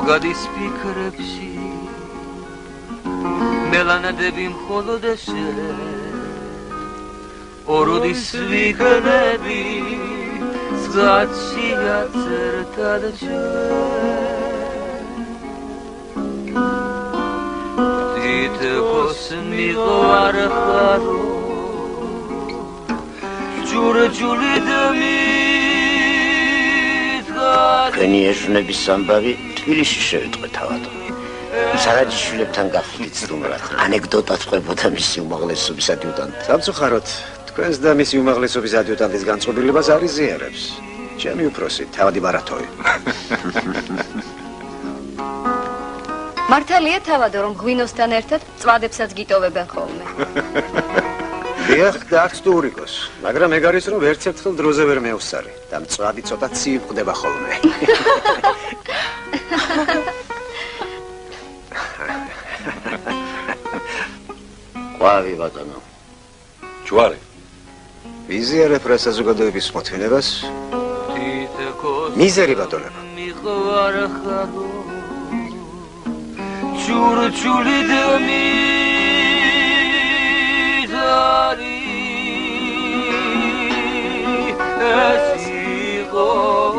გადის ფიქრებში მელანადები მხოლოდ შენ ოროდის ვიქნები ზღაცი აცერთად ჩვენ თითქოს მიყვარ ხარო ჯურჯული თქვენი ეშნების ამბავი თბილისში შევიტყვე თავად სარაჯიშვილებთან გახდით სტუმრად ანეკდოტად ყვებოდა მისი უმაღლესობის ადიუტანტი სამწუხაროდ თქვენს და მისი უმაღლესობის ადიუტანტის განწყობილებას არ იზიარებს ჩემი უფროსი თავადი ბარათოვი მართალია თავადო რომ ღვინოსთან ერთად წვადებსაც გიტოვებენ ხოლმე დიახ და არც თუ ურიკოს მაგრამ ეგ არის რომ ერთ ერთხელ დროზე ვერ მეუსწარი და მწვადი ცოტა ცივი ყდება ხოლმე ყვავი ბატონო ჯვარი ვიზიარებ რა საზოგადოების მოთმინებას მიზერი ბატონებო ჯურჯული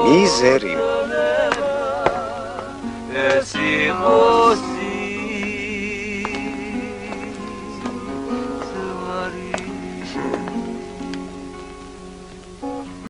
მიზერი ეს იყოს